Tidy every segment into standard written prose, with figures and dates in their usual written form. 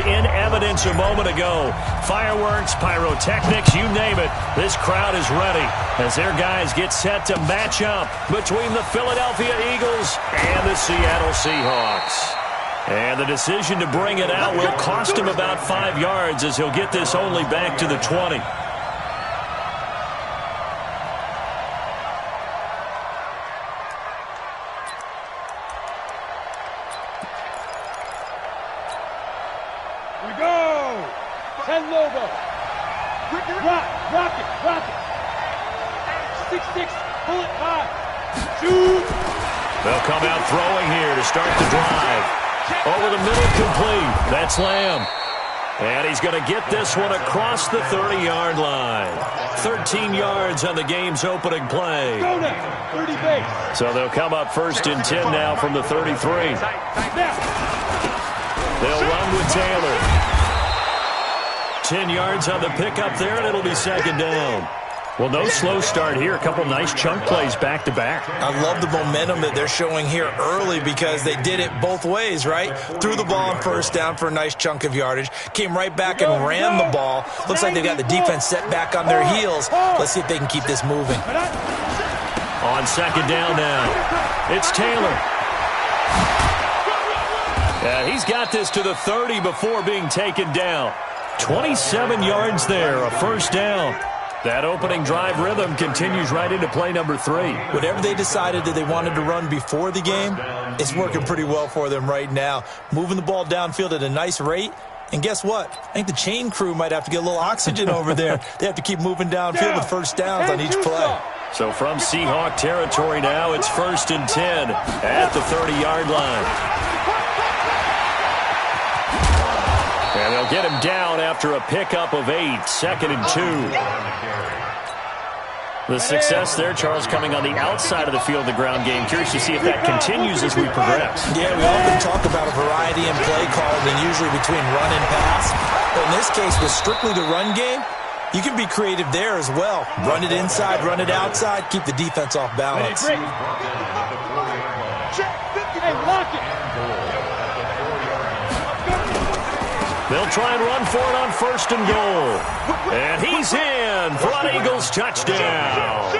in evidence a moment ago. Fireworks, pyrotechnics, you name it. This crowd is ready as their guys get set to match up between the Philadelphia Eagles and the Seattle Seahawks. And the decision to bring it out will cost him about 5 yards as he'll get this only back to the 20. Rock it. 6-6, pull it high. Shoot. They'll come out throwing here to start the drive. Over the middle, complete. That's Lamb. And he's going to get this one across the 30-yard line. 13 yards on the game's opening play. Go now, 30 base. So they'll come up 1st and 10 now from the 33. They'll run with Taylor. 10 yards on the pickup there, and it'll be 2nd down. Well, no slow start here. A couple nice chunk plays back-to-back. I love the momentum that they're showing here early because they did it both ways, right? Threw the ball on 1st down for a nice chunk of yardage. Came right back and ran the ball. Looks like they've got the defense set back on their heels. Let's see if they can keep this moving. On 2nd down now, it's Taylor. Yeah, he's got this to the 30 before being taken down. 27 yards there, a 1st down. That opening drive rhythm continues right into play number 3. Whatever they decided that they wanted to run before the game, it's working pretty well for them right now. Moving the ball downfield at a nice rate. And guess what? I think the chain crew might have to get a little oxygen over there. They have to keep moving downfield with 1st downs on each play. So from Seahawk territory now, it's 1st and 10 at the 30-yard line. And they'll get him down after a pickup of 8, 2nd and 2. The success there, Charles, coming on the outside of the field, the ground game. Curious to see if that continues as we progress. Yeah, we often talk about a variety in play called and usually between run and pass. But in this case, with strictly the run game, you can be creative there as well. Run it inside, run it outside, keep the defense off balance. Hey, lock it. They'll try and run for it on 1st and goal. And he's in for an Eagles touchdown.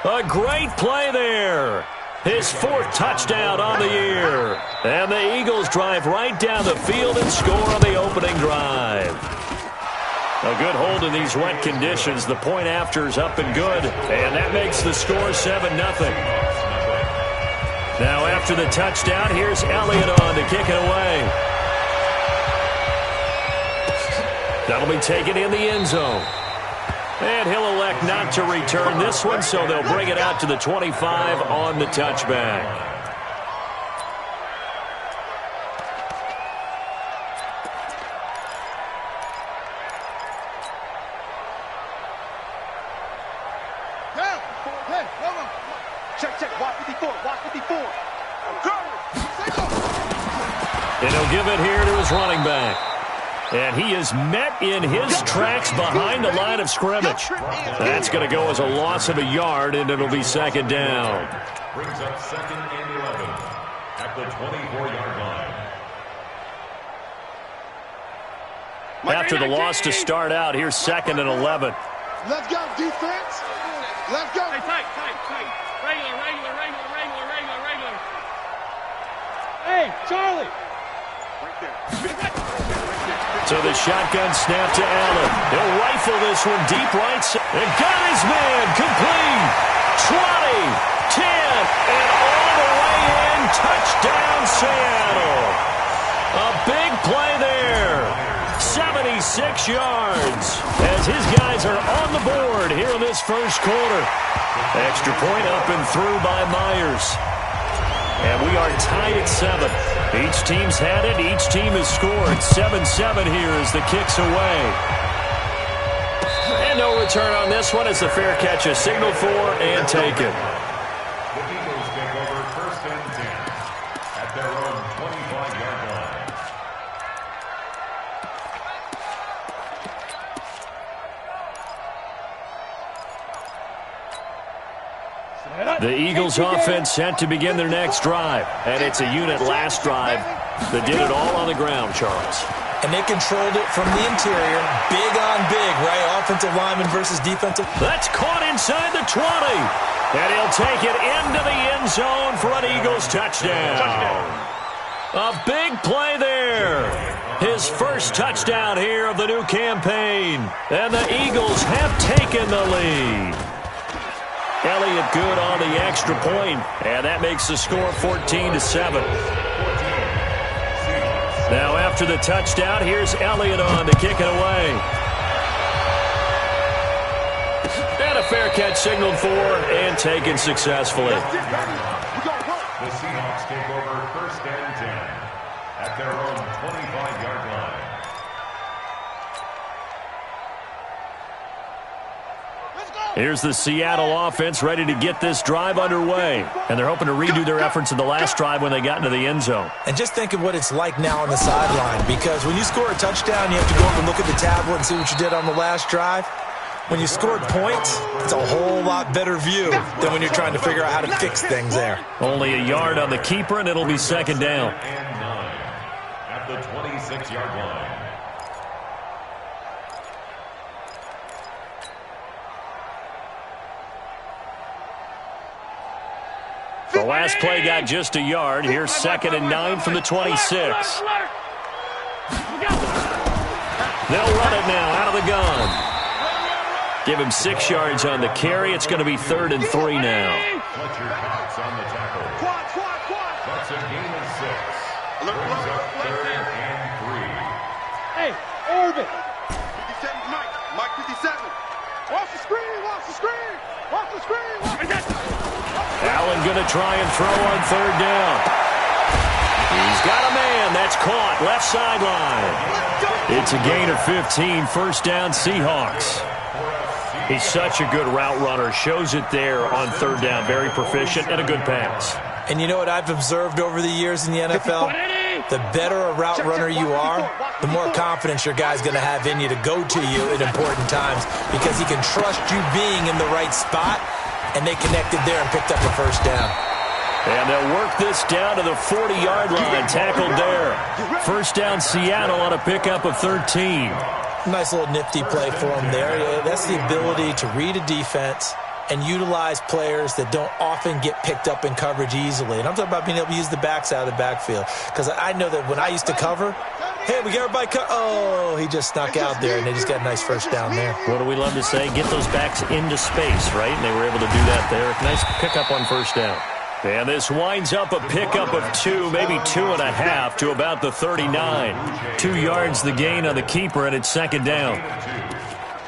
A great play there. His 4th touchdown on the year. And the Eagles drive right down the field and score on the opening drive. A good hold in these wet conditions. The point after is up and good. And that makes the score 7-0. Now after the touchdown, here's Elliott on to kick it away. That'll be taken in the end zone. And he'll elect not to return this one, so they'll bring it out to the 25 on the touchback. Check. Watch 54. And he'll give it here to his running back. And he is met in his tracks behind the line of scrimmage. That's going to go as a loss of a yard, and it'll be 2nd down. Brings up 2nd and 11 at the 24-yard line. After the loss to start out, here's 2nd and 11. Let's go, defense. Let's go. Hey, tight. Regular. Hey, Charlie. So the shotgun snap to Allen. He'll rifle this one deep right side. And got his man complete. 20, 10, and all the way in. Touchdown, Seattle. A big play there. 76 yards as his guys are on the board here in this 1st quarter. Extra point up and through by Myers. And we are tied at 7. Each team's had it. Each team has scored. 7-7 here as the kick's away. And no return on this one. It's a fair catch, a signal for, and taken. The Eagles take over 1st and 10 at their own 25-yard line. The Eagles offense set to begin their next drive. And it's a unit last drive that did it all on the ground, Charles. And they controlled it from the interior. Big on big, right? Offensive lineman versus defensive. That's caught inside the 20. And he'll take it into the end zone for an Eagles touchdown. A big play there. His first touchdown here of the new campaign. And the Eagles have taken the lead. Elliott good on the extra point, and that makes the score 14-7. Now after the touchdown, here's Elliott on to kick it away. And a fair catch signaled for and taken successfully. The Seahawks take over 1st and 10 at their own 25-yard line. Here's the Seattle offense ready to get this drive underway. And they're hoping to redo their efforts in the last drive when they got into the end zone. And just think of what it's like now on the sideline, because when you score a touchdown, you have to go up and look at the tablet and see what you did on the last drive. When you scored points, it's a whole lot better view than when you're trying to figure out how to fix things there. Only a yard on the keeper, and it'll be 2nd down. And 9 at the 26-yard line. The last play got just a yard. Here's 2nd and 9 from the 26. They'll run it now out of the gun. Give him 6 yards on the carry. It's going to be 3rd and 3 now. Fletcher Cox on the tackle. That's a gain of 6. Brings up 3rd and 3. Hey, Orbit. 57, Mike 57. Watch the screen, watch the screen. Watch the screen. Allen going to try and throw on 3rd down. He's got a man. That's caught. Left sideline. It's a gain of 15. 1st down, Seahawks. He's such a good route runner. Shows it there on 3rd down. Very proficient and a good pass. And you know what I've observed over the years in the NFL? The better a route runner you are, the more confidence your guy's going to have in you to go to you at important times, because he can trust you being in the right spot, and they connected there and picked up a 1st down. And they'll work this down to the 40-yard line. Tackled there. 1st down, Seattle on a pickup of 13. Nice little nifty play for him there. That's the ability to read a defense and utilize players that don't often get picked up in coverage easily. And I'm talking about being able to use the backs out of the backfield. Because I know that when I used to cover, hey, we got everybody oh, he just snuck out there, and they just got a nice 1st down there. What do we love to say? Get those backs into space, right? And they were able to do that there. Nice pickup on 1st down. And this winds up a pickup of 2, maybe 2.5 to about the 39. 2 yards the gain on the keeper, and it's 2nd down.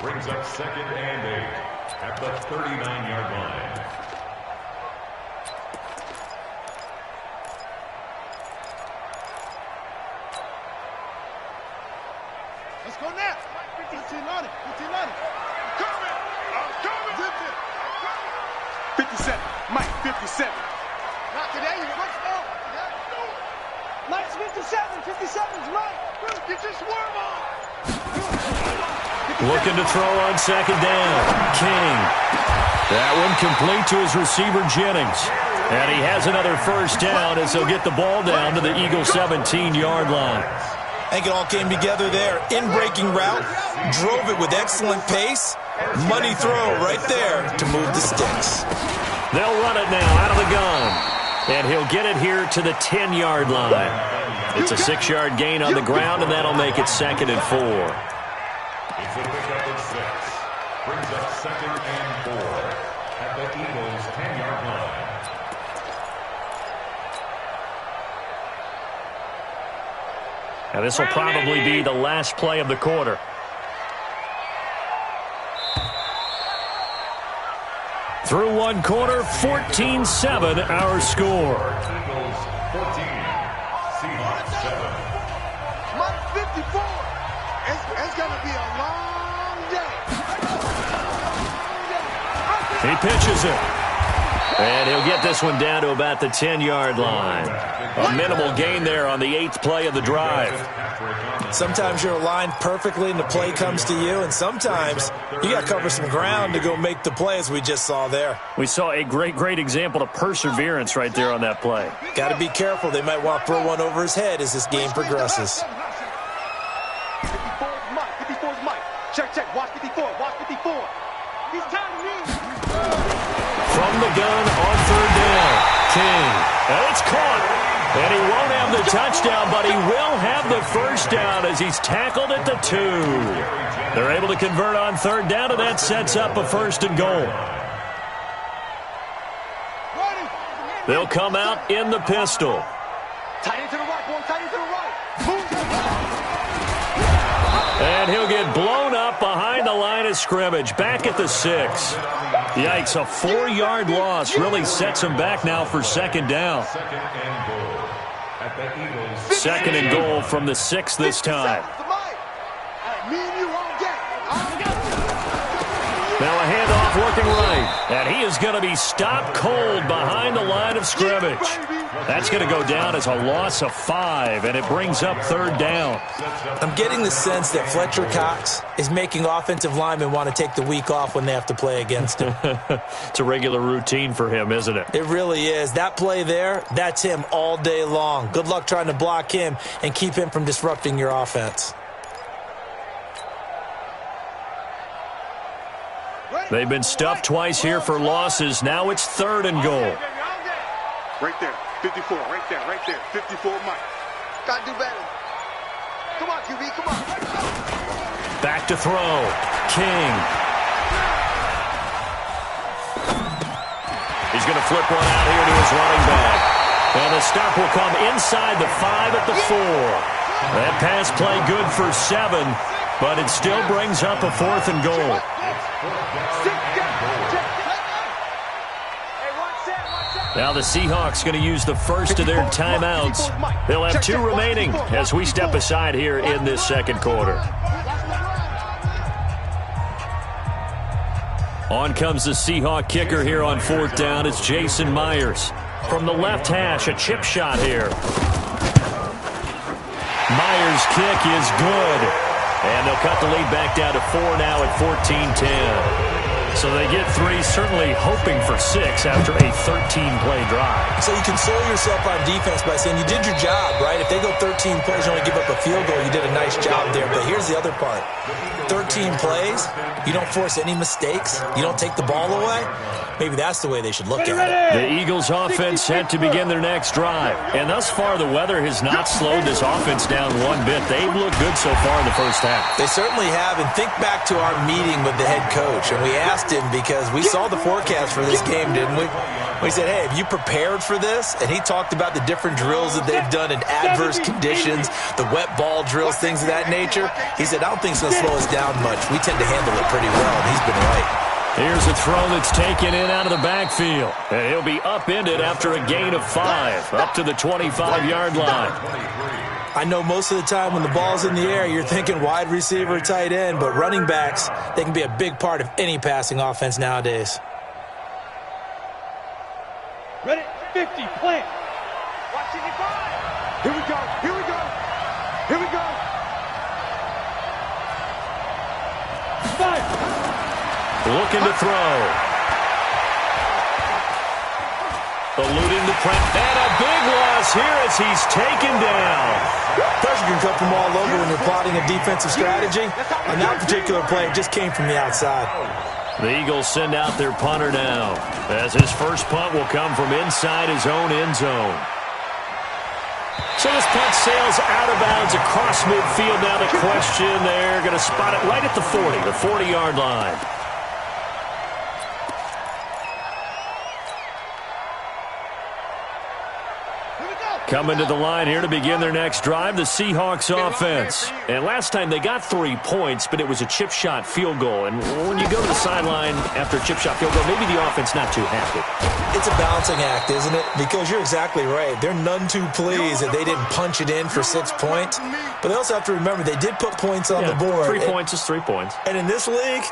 Brings up 2nd and 8 at the 39-yard line. Let's go now. 15 on it. 15 on it. I'm coming. 57. Mike 57. Not today. Let's go. Mike's 57. 57's Mike. Get your swerve on. Looking to throw on 2nd down. King. That one complete to his receiver, Jennings. And he has another 1st down as he'll get the ball down to the Eagles' 17-yard line. I think it all came together there. In-breaking route, drove it with excellent pace. Money throw right there to move the sticks. They'll run it now out of the gun. And he'll get it here to the 10-yard line. It's a 6-yard gain on the ground, and that'll make it 2nd and 4. It's a pickup of 6. Brings up 2nd and 4 at the Eagles' 10-yard line. Now this will probably be the last play of the quarter. Through one quarter, 14-7 our score. Eagles 14, Seahawks 7. Mike 54. It's going to be a long day. He pitches it. And he'll get this one down to about the 10-yard line. A minimal gain there on the 8th play of the drive. Sometimes you're aligned perfectly and the play comes to you, and sometimes you got to cover some ground to go make the play, as we just saw there. We saw a great example of perseverance right there on that play. Got to be careful. They might want to throw one over his head as this game progresses. 54 is Mike. 54 is Mike. Check, check. Watch 54. Watch 54. He's telling me. From the gun on third down. King. And it's caught. And he won't have the touchdown, but he will have the first down as he's tackled at the 2. They're able to convert on third down, and that sets up a first and goal. They'll come out in the pistol. Tight end to the right, boy. Tight end to the right. Move. And he'll get blown up behind the line of scrimmage, back at the 6. Yikes, a 4-yard loss really sets him back now for second down. Second and goal from the 6 this time. Now a handoff looking right, and he is going to be stopped cold behind the line of scrimmage. That's going to go down as a loss of 5, and it brings up third down. I'm getting the sense that Fletcher Cox is making offensive linemen want to take the week off when they have to play against him. It's a regular routine for him, isn't it? It really is. That play there, that's him all day long. Good luck trying to block him and keep him from disrupting your offense. They've been stuffed twice here for losses. Now it's third and goal. Right there. 54. Right there. Right there. 54 Mike. Got to do better. Come on, QB. Come on. Back to throw. King. He's going to flip one out here to his running back. And the stop will come inside the 5 at the 4. That pass play good for 7, but it still brings up a fourth and goal. Now the Seahawks going to use the first of their timeouts. They'll have 2 remaining as we step aside here in this second quarter. On comes the Seahawk kicker here on fourth down. It's Jason Myers. From the left hash, a chip shot here. Myers' kick is good. And they'll cut the lead back down to 4 now at 14-10. So they get 3, certainly hoping for 6 after a 13-play drive. So you console yourself on defense by saying you did your job, right? If they go 13 plays and only give up a field goal, you did a nice job there. But here's the other part. 13 plays, you don't force any mistakes, you don't take the ball away. Maybe that's the way they should look at it. The Eagles offense set to begin their next drive. And thus far, the weather has not slowed this offense down one bit. They've looked good so far in the first half. They certainly have. And think back to our meeting with the head coach. And we asked him, because we saw the forecast for this game, didn't we? We said, hey, have you prepared for this? And he talked about the different drills that they've done in adverse conditions, the wet ball drills, things of that nature. He said, I don't think it's going to slow us down much. We tend to handle it pretty well, and he's been right. Here's a throw that's taken in out of the backfield. And he'll be upended after a gain of 5, up to the 25-yard line. I know most of the time when the ball's in the air, you're thinking wide receiver, tight end, but running backs, they can be a big part of any passing offense nowadays. Ready? 50, plant. Watch 55. Here we go. Here we go. Here we go. 5. Looking to throw. Eluding the press. And a big loss here as he's taken down. Pressure can come from all over when you're plotting a defensive strategy. On that particular play, it just came from the outside. The Eagles send out their punter now, as his first punt will come from inside his own end zone. So this punt sails out of bounds across midfield. Now the question, they're going to spot it right at the 40, the 40-yard line. Coming to the line here to begin their next drive, the Seahawks offense. And last time they got 3 points, but it was a chip shot field goal. And when you go to the sideline after a chip shot field goal, maybe the offense not too happy. It's a balancing act, isn't it? Because you're exactly right. They're none too pleased that they didn't punch it in for 6 points. But they also have to remember they did put points on the board. 3 points is 3 points. And in this league,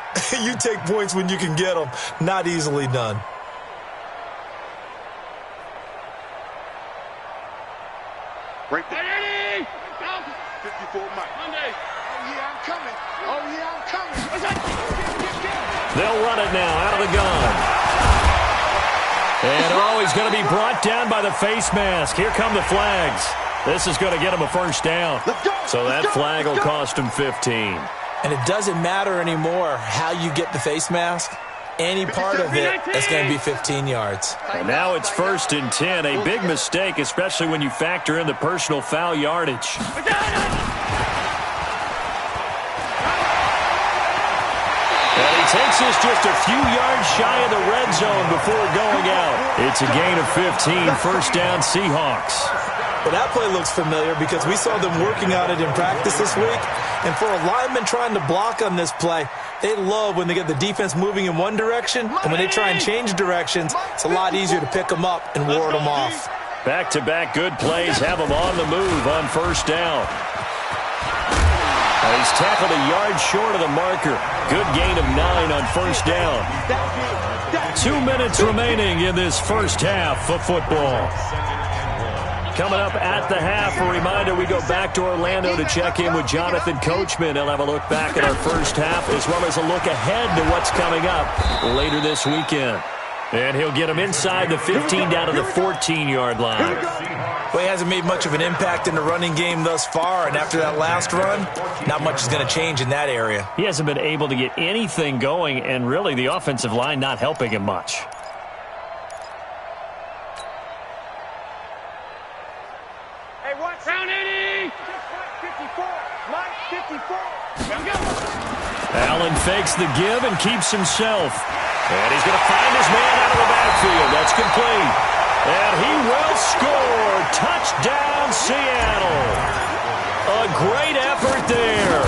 you take points when you can get them. Not easily done. Right there. Ready? 54 Mike. Monday. Oh, yeah, I'm coming. Oh, yeah, I'm coming. They'll run it now out of the gun. And he's going to be brought down by the face mask. Here come the flags. This is going to get him a first down. So that flag will cost him 15. And it doesn't matter anymore how you get the face mask. Any part of it is going to be 15 yards. And now it's 1st and 10. A big mistake, especially when you factor in the personal foul yardage. And he takes this just a few yards shy of the red zone before going out. It's a gain of 15, first down Seahawks. Well, that play looks familiar because we saw them working on it in practice this week. And for a lineman trying to block on this play, they love when they get the defense moving in one direction. And when they try and change directions, it's a lot easier to pick them up and ward them off. Back-to-back good plays have him on the move on first down. And he's tackled a yard short of the marker. Good gain of 9 on first down. 2 minutes remaining in this first half of football. Coming up at the half, a reminder, we go back to Orlando to check in with Jonathan Coachman. He'll have a look back at our first half as well as a look ahead to what's coming up later this weekend. And he'll get him inside the 15 down to the 14-yard line. Well, he hasn't made much of an impact in the running game thus far, and after that last run, not much is going to change in that area. He hasn't been able to get anything going, and really the offensive line not helping him much. Allen fakes the give and keeps himself. And he's going to find his man out of the backfield. That's complete. And he will score. Touchdown, Seattle. A great effort there.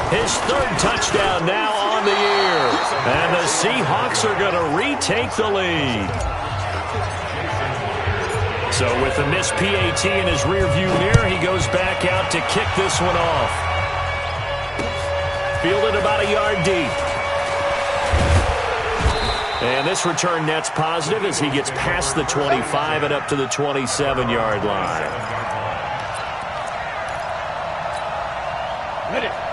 His 3rd touchdown now on the year. And the Seahawks are going to retake the lead. So with the missed PAT in his rearview mirror, he goes back out to kick this one off. Fielded about a yard deep. And this return net's positive as he gets past the 25 and up to the 27-yard line.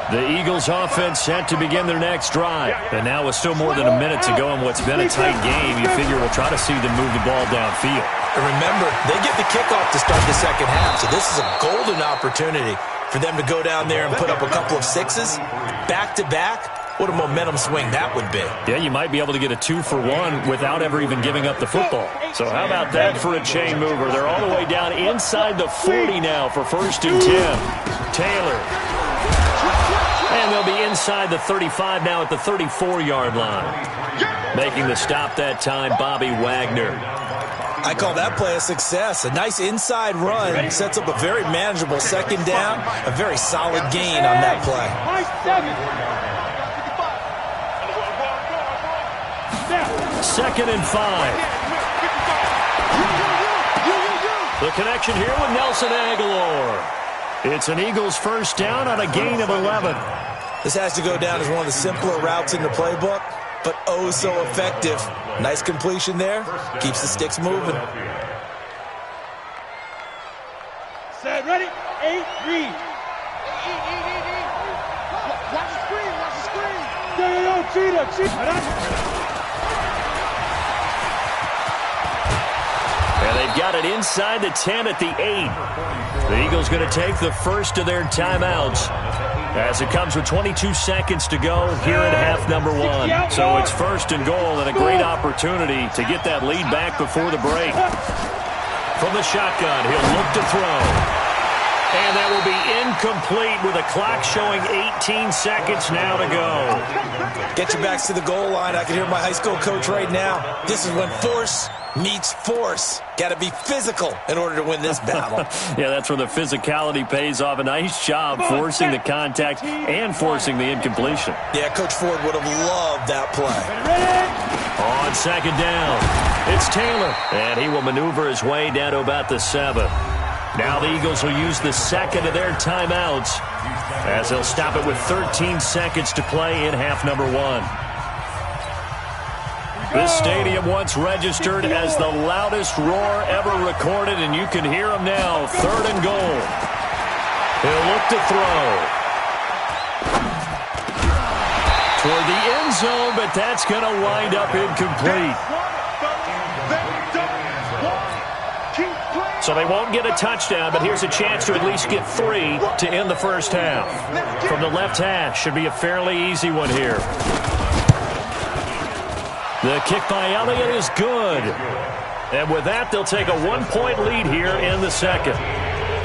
The Eagles offense set to begin their next drive. And now with still more than a minute to go in what's been a tight game, you figure we'll try to see them move the ball downfield. And remember, they get the kickoff to start the second half, so this is a golden opportunity for them to go down there and put up a couple of sixes back-to-back. What a momentum swing that would be. Yeah, you might be able to get a 2-for-1 without ever even giving up the football. So how about that for a chain mover? They're all the way down inside the 40 now for 1st and 10. Taylor. And they'll be inside the 35 now at the 34-yard line. Making the stop that time, Bobby Wagner. I call that play a success. A nice inside run sets up a very manageable second down. A very solid gain on that play. 2nd and 5. The connection here with Nelson Aguilar. It's an Eagles first down on a gain of 11. This has to go down as one of the simpler routes in the playbook, but oh so effective. Nice completion there. Keeps the sticks moving. Set, ready, 8, read. Watch the screen, watch the screen. Yo, cheetah. And they've got it inside the 10 at the 8. The Eagles going to take the first of their timeouts as it comes with 22 seconds to go here at half number 1. So it's 1st and goal and a great opportunity to get that lead back before the break. From the shotgun, he'll look to throw. And that will be incomplete with a clock showing 18 seconds now to go. Get your backs to the goal line. I can hear my high school coach right now. This is when force meets force. Got to be physical in order to win this battle. Yeah, that's where the physicality pays off. A nice job forcing the contact and forcing the incompletion. Yeah, Coach Ford would have loved that play. On 2nd down, it's Taylor. And he will maneuver his way down to about the 7. Now the Eagles will use the 2nd of their timeouts as they'll stop it with 13 seconds to play in half number 1. This stadium once registered as the loudest roar ever recorded, and you can hear him now. 3rd and goal. He'll look to throw. Toward the end zone, but that's going to wind up incomplete. So they won't get a touchdown, but here's a chance to at least get 3 to end the first half. From the left hash, should be a fairly easy one here. The kick by Elliott is good. And with that, they'll take a 1-point lead here in the second.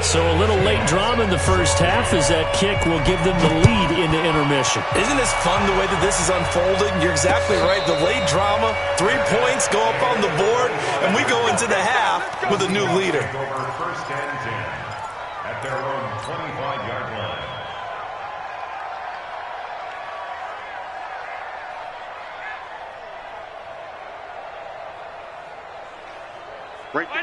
So a little late drama in the first half as that kick will give them the lead into intermission. Isn't this fun the way that this is unfolding? You're exactly right. The late drama, 3 points go up on the board, and we go into the half with a new leader. First and 10 at their own 25-yard line.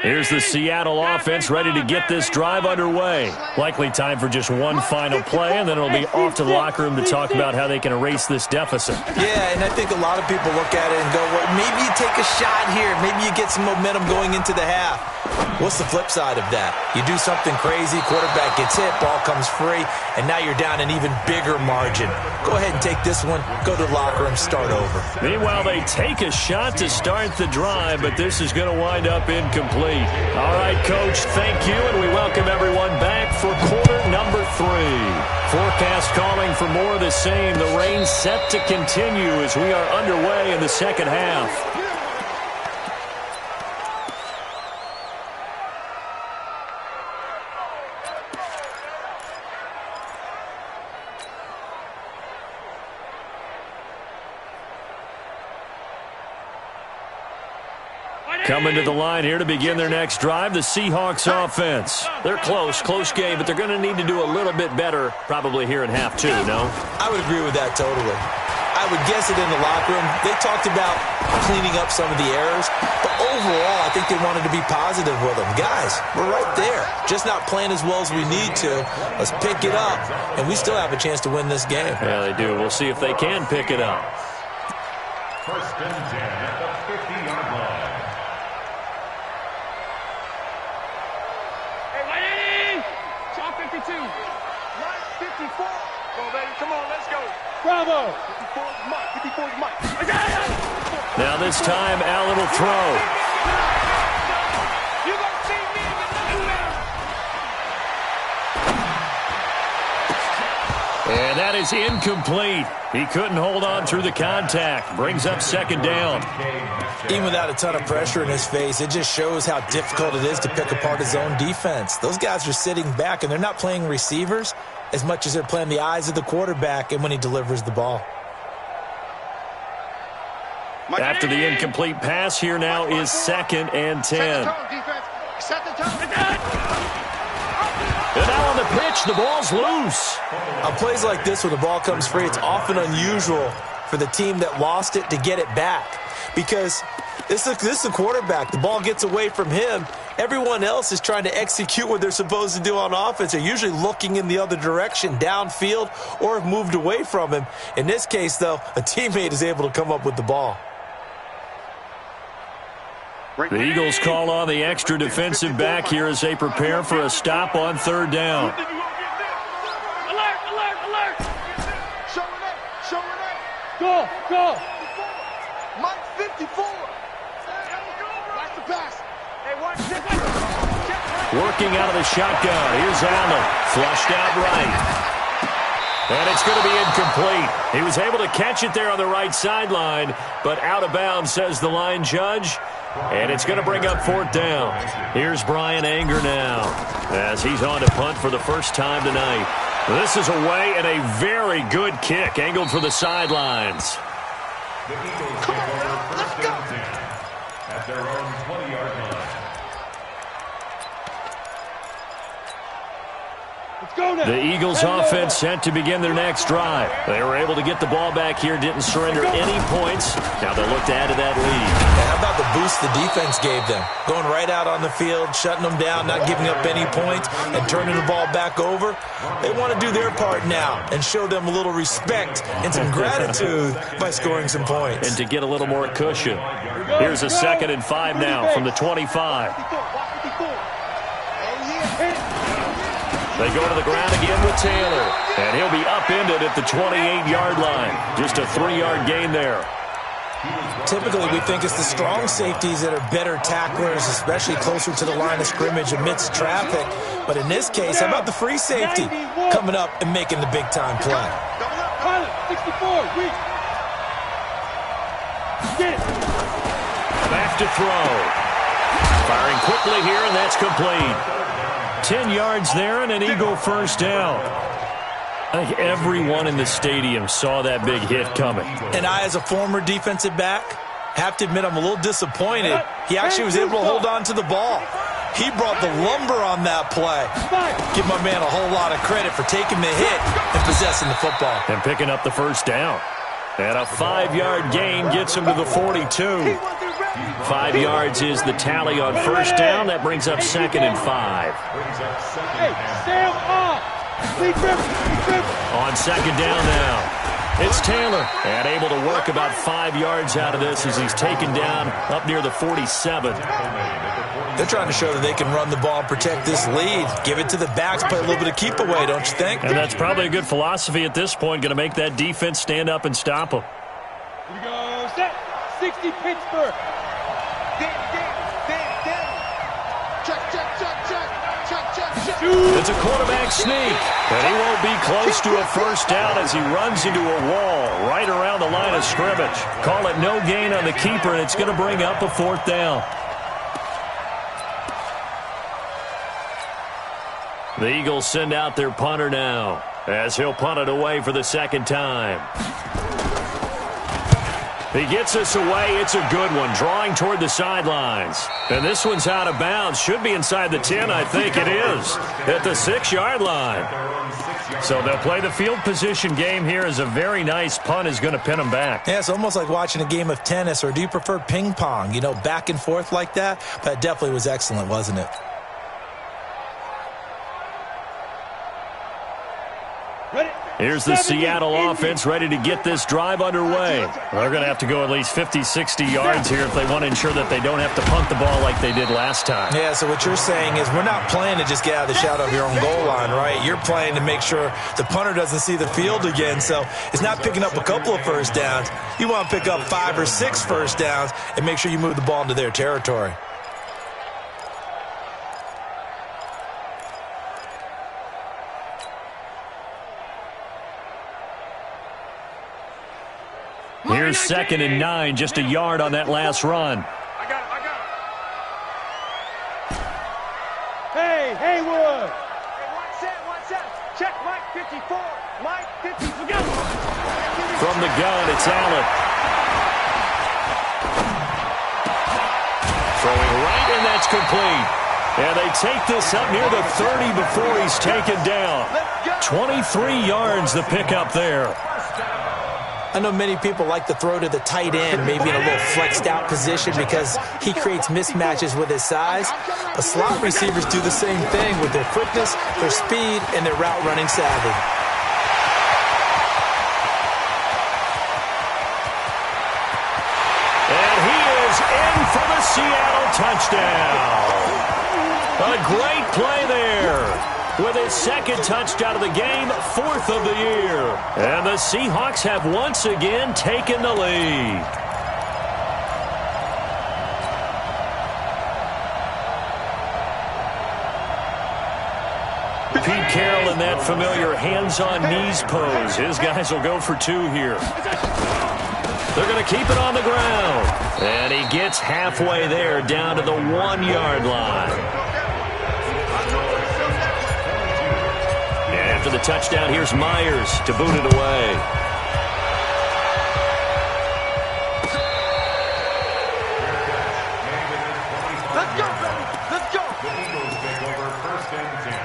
Here's the Seattle offense ready to get this drive underway. Likely time for just one final play, and then it'll be off to the locker room to talk about how they can erase this deficit. Yeah, and I think a lot of people look at it and go, well, maybe you take a shot here. Maybe you get some momentum going into the half. What's the flip side of that? You do something crazy, quarterback gets hit, ball comes free, and now you're down an even bigger margin. Go ahead and take this one, go to the locker room, start over. Meanwhile, they take a shot to start the drive, but this is going to wind up incomplete. All right, Coach, thank you, and we welcome everyone back for quarter number 3. Forecast calling for more of the same. The rain set to continue as we are underway in the second half. Coming to the line here to begin their next drive, the Seahawks offense. They're close game, but they're going to need to do a little bit better probably here in half 2, no? I would agree with that totally. I would guess it in the locker room. They talked about cleaning up some of the errors, but overall, I think they wanted to be positive with them. Guys, we're right there. Just not playing as well as we need to. Let's pick it up, and we still have a chance to win this game. Yeah, they do. We'll see if they can pick it up. First and 10 at the 50-yard line. Mike, 54. Go, baby. Come on, let's go. Bravo. 54 is Mike. 54 is Mike. Now this time, Allen will throw. You gonna see me in the next And that is incomplete. He couldn't hold on through the contact. Brings up second down. Even without a ton of pressure in his face, it just shows how difficult it is to pick apart his own defense. Those guys are sitting back, and they're not playing receivers as much as they're playing the eyes of the quarterback and when he delivers the ball. After the incomplete pass, here now is second and 10. And now on the pitch, the ball's loose. On plays like this, when the ball comes free, it's often unusual for the team that lost it to get it back. Because this is the quarterback. The ball gets away from him. Everyone else is trying to execute what they're supposed to do on offense. They're usually looking in the other direction, downfield, or have moved away from him. In this case, though, a teammate is able to come up with the ball. The Eagles call on the extra defensive back here as they prepare for a stop on third down. Alert, alert, alert. Show it up, show it up. Go, go. Mike, 54. Watch the pass. Hey, watch this. Working out of the shotgun. Here's Allen. Flushed out right. And it's going to be incomplete. He was able to catch it there on the right sideline, but out of bounds, says the line judge. And it's going to bring up fourth down. Here's Brian Anger now as he's on to punt for the first time tonight. This is away and a very good kick angled for the sidelines. The Eagles take over first and 10 at their own 20-yard line. The Eagles offense set to begin their next drive. They were able to get the ball back here, didn't surrender any points. Now they'll look to add to that lead. How about the boost the defense gave them? Going right out on the field, shutting them down, not giving up any points, and turning the ball back over. They want to do their part now and show them a little respect and some gratitude by scoring some points. And to get a little more cushion. Here's a 2nd and 5 now from the 25. They go to the ground again with Taylor. And he'll be upended at the 28-yard line. Just a 3-yard gain there. Typically, we think it's the strong safeties that are better tacklers, especially closer to the line of scrimmage amidst traffic. But in this case, how about the free safety coming up and making the big-time play? Pilot, 64, weak. Get it. Back to throw. Firing quickly here, and that's complete. 10 yards there and an Eagle first down. I think everyone in the stadium saw that big hit coming. And I, as a former defensive back, have to admit I'm a little disappointed. He actually was able to hold on to the ball. He brought the lumber on that play. Give my man a whole lot of credit for taking the hit and possessing the football. And picking up the first down. And a 5-yard gain gets him to the 42. 5 yards is the tally on first down. That brings up 2nd and 5. Hey, Sam off. On 2nd down now. It's Taylor. And able to work about 5 yards out of this as he's taken down up near the 47. They're trying to show that they can run the ball and protect this lead. Give it to the backs, play a little bit of keep away, don't you think? And that's probably a good philosophy at this point. Going to make that defense stand up and stop them. Here we go. Set. 60 Pittsburgh. It's a quarterback sneak, and he won't be close to a first down as he runs into a wall right around the line of scrimmage. Call it no gain on the keeper, and it's going to bring up a 4th down. The Eagles send out their punter now as he'll punt it away for the 2nd time. He gets us away. It's a good one, drawing toward the sidelines. And this one's out of bounds. Should be inside the 10, I think it is, at the 6-yard line. So they'll play the field position game here as a very nice punt is going to pin them back. Yeah, it's almost like watching a game of tennis, or do you prefer ping pong? You know, back and forth like that? That definitely was excellent, wasn't it? Here's the Seattle offense ready to get this drive underway. They're going to have to go at least 50, 60 yards here if they want to ensure that they don't have to punt the ball like they did last time. Yeah, so what you're saying is we're not playing to just get out of the shadow of your own goal line, right? You're playing to make sure the punter doesn't see the field again. So it's not picking up a couple of first downs. You want to pick up 5 or 6 first downs and make sure you move the ball into their territory. Here's 2nd and 9, just a yard on that last run. I got it. Hey, Haywood. Hey, one set. Check Mike 54. Mike 50. Look out. From the gun, it's Allen. Throwing right, and that's complete. And they take this up near the 30 before he's taken down. 23 yards the pickup there. I know many people like to throw to the tight end, maybe in a little flexed out position because he creates mismatches with his size. But slot receivers do the same thing with their quickness, their speed, and their route running savvy. And he is in for the Seattle touchdown. A great play there. With his 2nd touchdown of the game, 4th of the year. And the Seahawks have once again taken the lead. Pete Carroll in that familiar hands-on knees pose. His guys will go for 2 here. They're going to keep it on the ground. And he gets halfway there down to the 1-yard line. After the touchdown, here's Myers to boot it away. Let's go, baby. Let's go. The Eagles take over 1st and 10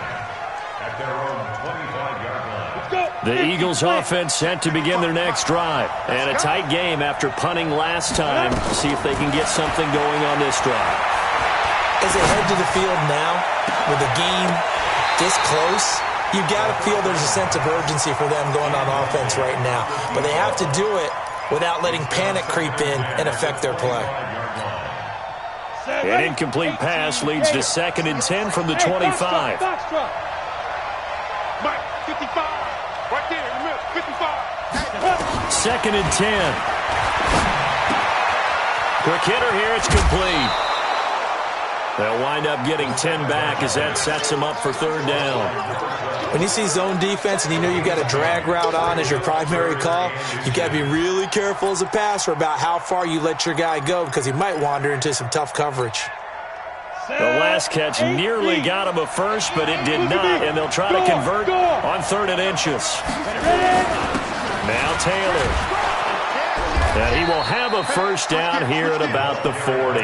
at their own 25-yard line. Let's go. The Eagles offense set to begin their next drive. And a tight game after punting last time. See if they can get something going on this drive. As they head to the field now, with the game this close, you got to feel there's a sense of urgency for them going on offense right now. But they have to do it without letting panic creep in and affect their play. An incomplete pass leads to 2nd and 10 from the 25. Mike 55. Right there in the middle. 55. 2nd and 10. Quick hitter here. It's complete. They'll wind up getting 10 back as that sets them up for third down. When you see zone defense and you know you've got a drag route on as your primary call, you've got to be really careful as a passer about how far you let your guy go because he might wander into some tough coverage. The last catch nearly got him a first, but it did not, and they'll try to convert on 3rd and inches. Now Taylor. And he will have a first down here at about the 40.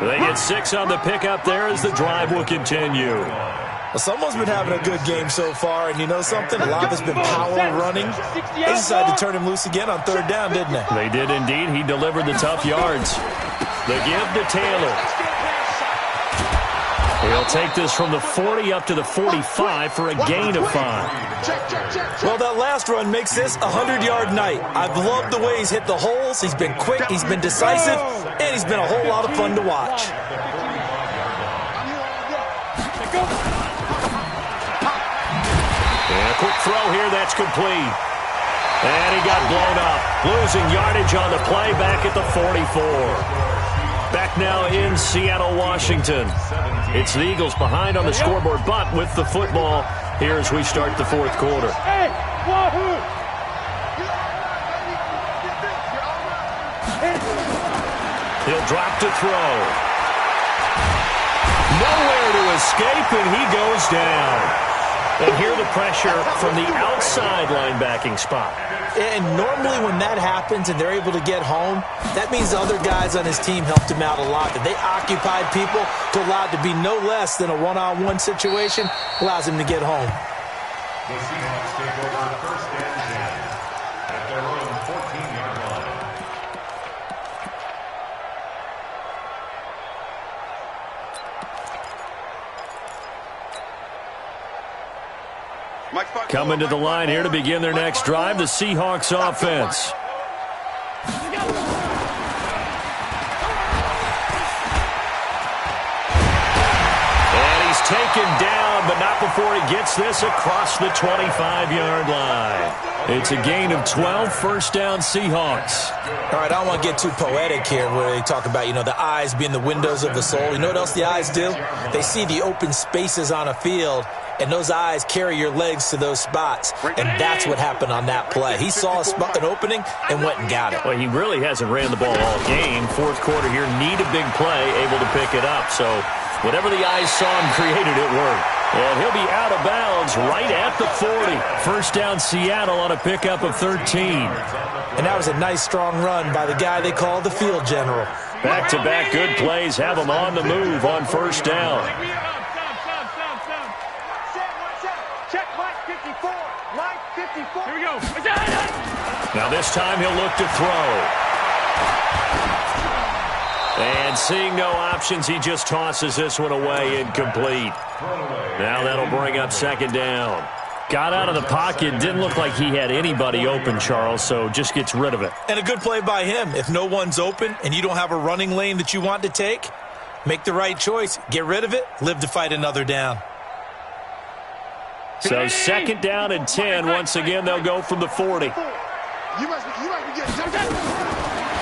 They get 6 on the pickup there as the drive will continue. Well, someone's been having a good game so far, and you know something? A lot of it's been power running. They decided to turn him loose again on 3rd down, didn't they? They did indeed. He delivered the tough yards. The give to Taylor. He'll take this from the 40 up to the 45 for a gain of 5. Well, that last run makes this a 100-yard night. I've loved the way he's hit the holes. He's been quick, he's been decisive, and he's been a whole lot of fun to watch. And a quick throw here, that's complete. And he got blown up. Losing yardage on the play back at the 44. Back now in Seattle, Washington. It's the Eagles behind on the scoreboard, but with the football here as we start the 4th quarter. He'll drop to throw. Nowhere to escape, and he goes down. And here the pressure from the outside linebacking spot. And normally when that happens and they're able to get home, that means the other guys on his team helped him out a lot. That they occupied people to allow it to be no less than a one-on-one situation, allows him to get home. The Seahawks take over 1st and 10 at their own 14-yard line. Coming to the line here to begin their next drive, the Seahawks offense. And he's taken down, but not before he gets this across the 25-yard line. It's a gain of 12, 1st down Seahawks. All right, I don't want to get too poetic here where they talk about, the eyes being the windows of the soul. You know what else the eyes do? They see the open spaces on a field, and those eyes carry your legs to those spots, and that's what happened on that play. He saw an opening and went and got it. Well, he really hasn't ran the ball all game. 4th quarter here, need a big play, able to pick it up. So whatever the eyes saw him created, it worked. And he'll be out of bounds right at the 40. 1st down Seattle on a pickup of 13. And that was a nice, strong run by the guy they call the field general. Back-to-back good plays have him on the move on 1st down. Check Mike 54. Mike 54. Here we go. Now this time he'll look to throw. And seeing no options, he just tosses this one away, incomplete. Now that'll bring up 2nd down. Got out of the pocket, didn't look like he had anybody open, Charles, so just gets rid of it. And a good play by him. If no one's open and you don't have a running lane that you want to take, make the right choice. Get rid of it, live to fight another down. So 2nd down and 10. Once again, they'll go from the 40. You must be getting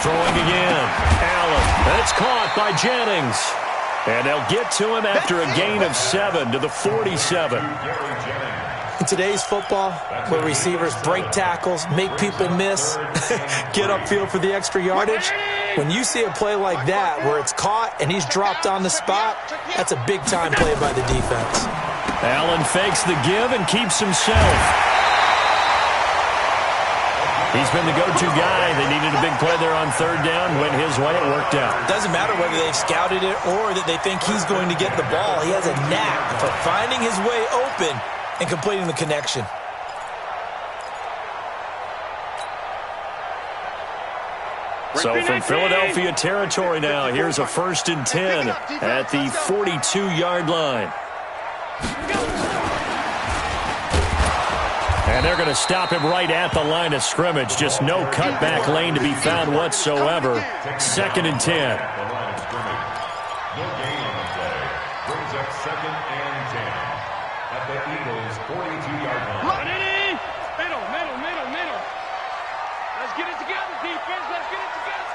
Throwing again. Allen. That's caught by Jennings. And they'll get to him after a gain of 7 to the 47. In today's football, where receivers break tackles, make people miss, get upfield for the extra yardage, when you see a play like that where it's caught and he's dropped on the spot, that's a big-time play by the defense. Allen fakes the give and keeps himself. He's been the go-to guy. They needed a big play there on 3rd down. Went his way. It worked out. It doesn't matter whether they've scouted it or that they think he's going to get the ball. He has a knack for finding his way open and completing the connection. So from Philadelphia territory now, here's a 1st and 10 at the 42-yard line. And they're going to him right at the line of scrimmage. Just no cutback lane to be found whatsoever. 2nd and 10. No gain on the play. Brings up 2nd and 10 at the Eagles' 42-yard line. Middle. Let's get it together, defense. Let's get it together.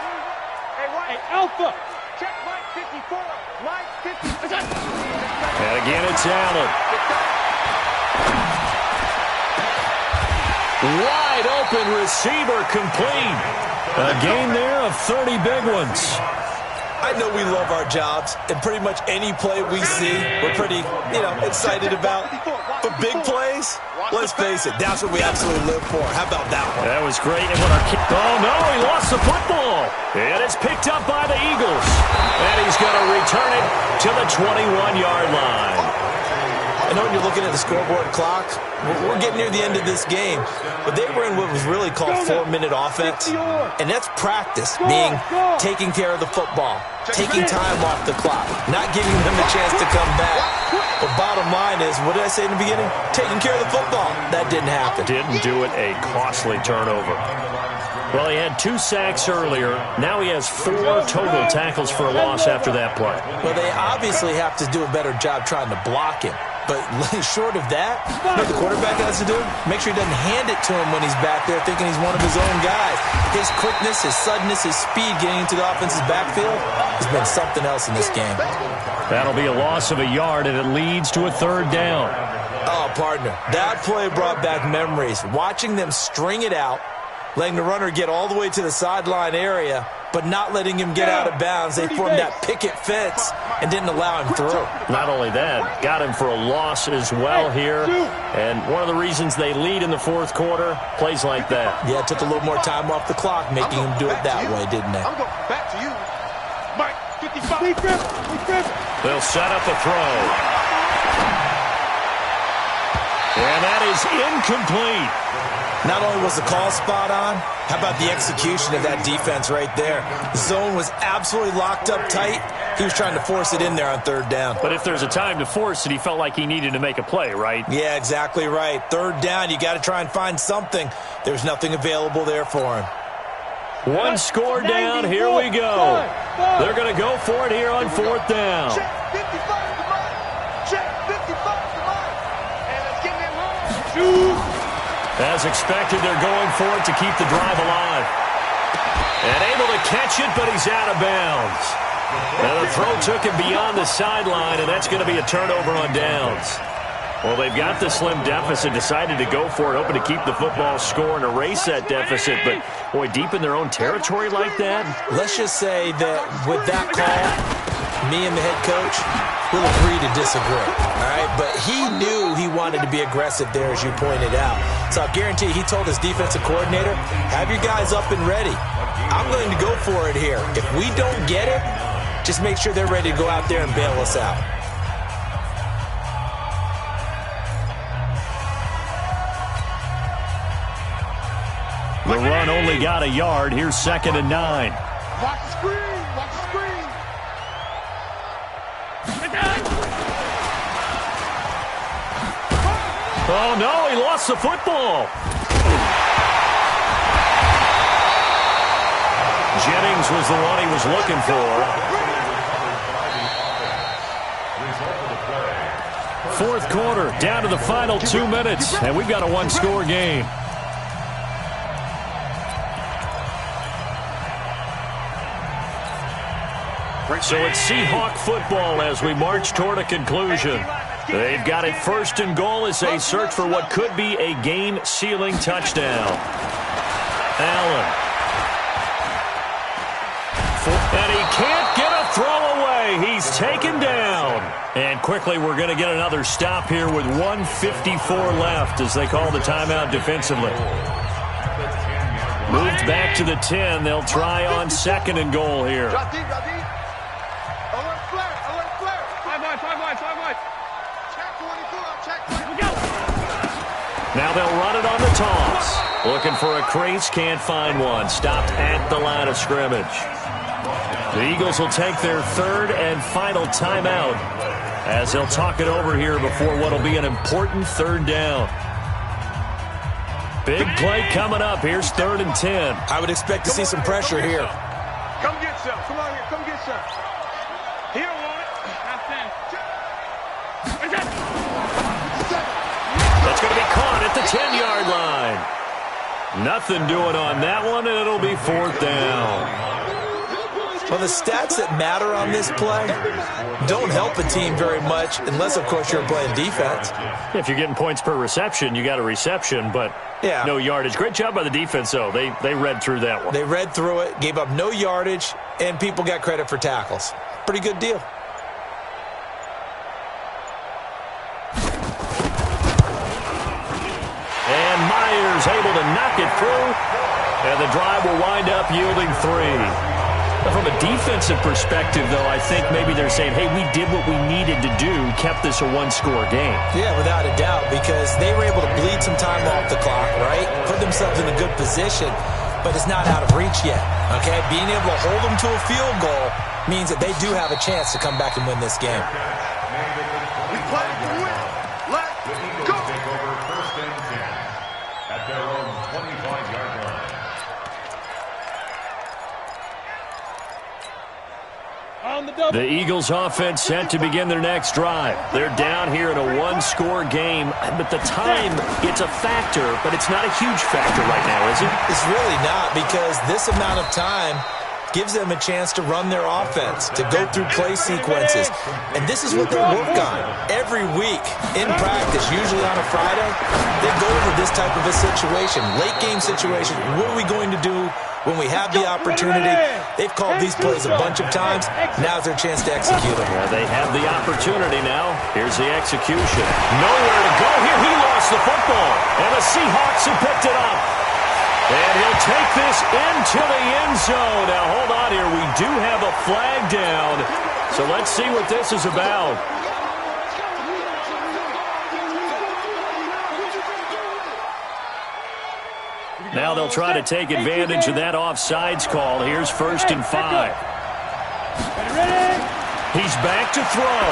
Hey, Alpha. Check Mike 54. Mike 50. And again, it's Allen. Wide open receiver complete. A gain there of 30 big ones. I know we love our jobs, and pretty much any play we see, we're pretty, excited about. But big plays, let's face it, that's what we absolutely live for. How about that one? That was great. And what our kick. Oh, no, he lost the football. And it's picked up by the Eagles. And he's going to return it to the 21-yard line. I know when you're looking at the scoreboard clock, we're getting near the end of this game, but they were in what was really called 4-minute offense, and that's practice, being taking care of the football, taking time off the clock, not giving them a chance to come back. But bottom line is, what did I say in the beginning? Taking care of the football. That didn't happen. Didn't do it. A costly turnover. Well, he had 2 sacks earlier. Now he has 4 total tackles for a loss after that play. Well, they obviously have to do a better job trying to block him. But short of that, what the quarterback has to do, make sure he doesn't hand it to him when he's back there thinking he's one of his own guys. His quickness, his suddenness, his speed getting into the offense's backfield has been something else in this game. That'll be a loss of a yard, and it leads to a 3rd down. Oh, partner, that play brought back memories. Watching them string it out, letting the runner get all the way to the sideline area, but not letting him get out of bounds. They formed that picket fence and didn't allow him through. Not only that, got him for a loss as well here. And one of the reasons they lead in the 4th quarter, plays like that. Yeah, it took a little more time off the clock, making him do it that way, didn't they? I'm going back to you. Mike 55. They'll set up a throw. And that is incomplete. Not only was the call spot on, how about the execution of that defense right there? The zone was absolutely locked up tight. He was trying to force it in there on 3rd down. But if there's a time to force it, he felt like he needed to make a play, right? Yeah, exactly right. 3rd down, you got to try and find something. There's nothing available there for him. 1 score down. Here we go. They're going to go for it here on 4th down. Check 55 to Mike. Check 55 to Mike. And let's get him home. As expected, they're going for it to keep the drive alive. And able to catch it, but he's out of bounds. And the throw took him beyond the sideline, and that's going to be a turnover on downs. Well, they've got the slim deficit, decided to go for it, hoping to keep the football score and erase that deficit. But, boy, deep in their own territory like that? Let's just say that with that call, me and the head coach will agree to disagree, all right? But he knew he wanted to be aggressive there, as you pointed out. So I guarantee he told his defensive coordinator, have your guys up and ready. I'm going to go for it here. If we don't get it, just make sure they're ready to go out there and bail us out. The run only got a yard. Here's 2nd and 9. Watch the screen. Watch the screen. Oh, no, he lost the football. Jennings was the one he was looking for. 4th quarter, down to the final 2 minutes, and we've got a 1-score game. So it's Seahawk football as we march toward a conclusion. They've got it 1st and goal as they search for what could be a game-sealing touchdown. Allen. And he can't get a throw away. He's taken down. And quickly we're going to get another stop here with 1:54 left as they call the timeout defensively. Moved back to the 10. They'll try on 2nd and goal here. Drop deep, drop deep. Alert flare, alert flare. 5 wide. Check 24, check 24. Now they'll run it on the toss. Looking for a crease, can't find one. Stopped at the line of scrimmage. The Eagles will take their 3rd and final timeout as they'll talk it over here before what will be an important 3rd down. Big play coming up. Here's 3rd and 10. I would expect to see some pressure here. Come get some. Come on here. Come get some. He don't want it. That's going to be caught at the 10-yard line. Nothing doing on that one, and it'll be 4th down. Well, the stats that matter on this play don't help a team very much unless, of course, you're playing defense. If you're getting points per reception, you got a reception, but no yardage. Great job by the defense, though. They read through that one. They read through it, gave up no yardage, and people got credit for tackles. Pretty good deal. And Myers able to knock it through, and the drive will wind up yielding 3. From a defensive perspective, though, I think maybe they're saying, hey, we did what we needed to do, kept this a one-score game. Yeah, without a doubt, because they were able to bleed some time off the clock, right? Put themselves in a good position, but it's not out of reach yet, okay? Being able to hold them to a field goal means that they do have a chance to come back and win this game. We play to win. Let's go. Take over first and 10 at their own 25-yard line. The Eagles offense set to begin their next drive. They're down here in a one-score game, but the time, it's a factor, but it's not a huge factor right now, is it? It's really not, because this amount of time gives them a chance to run their offense, to go through play sequences. And this is what they work on every week in practice, usually on a Friday. They go over this type of a situation, late game situation. What are we going to do when we have the opportunity? They've called these plays a bunch of times. Now's their chance to execute them. Yeah, they have the opportunity now. Here's the execution. Nowhere to go here. He lost the football. And the Seahawks have picked it up. And he'll take this into the end zone. Now, hold on here. We do have a flag down. So let's see what this is about. Now they'll try to take advantage of that offsides call. Here's 1st and 5. He's back to throw.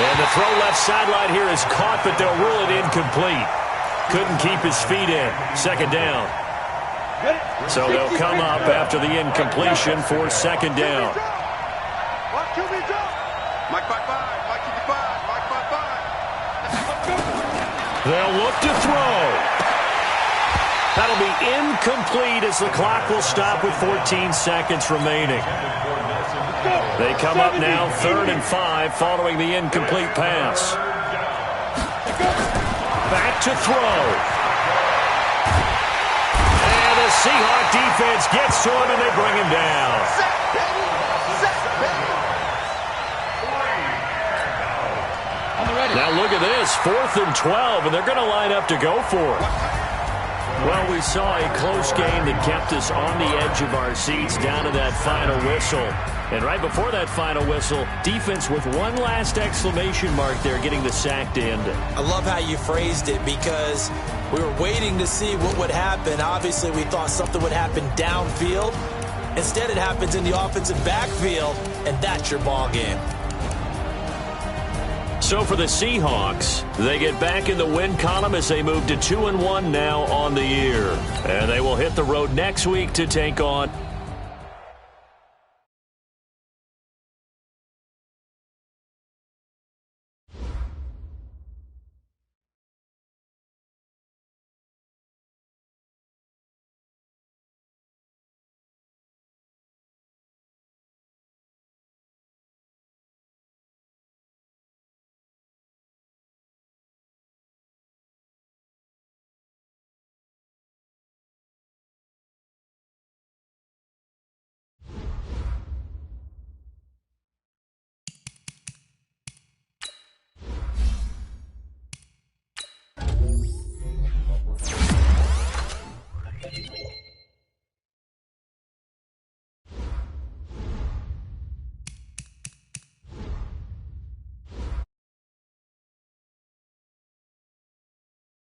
And the throw left sideline here is caught, but they'll rule it incomplete. Couldn't keep his feet in. 2nd down. So they'll come up after the incompletion for 2nd down. Mike by 5. Mike 55. Mike by 5. They'll look to throw. That'll be incomplete as the clock will stop with 14 seconds remaining. They come up now 3rd and 5 following the incomplete pass. Back to throw. And the Seahawk defense gets to him and they bring him down. Now look at this, 4th and 12, and they're going to line up to go for it. Well, we saw a close game that kept us on the edge of our seats down to that final whistle. And right before that final whistle, defense with one last exclamation mark there, getting the sack to end it. I love how you phrased it, because we were waiting to see what would happen. Obviously, we thought something would happen downfield. Instead, it happens in the offensive backfield, and that's your ball game. So for the Seahawks, they get back in the win column as they move to 2-1 now on the year. And they will hit the road next week to take on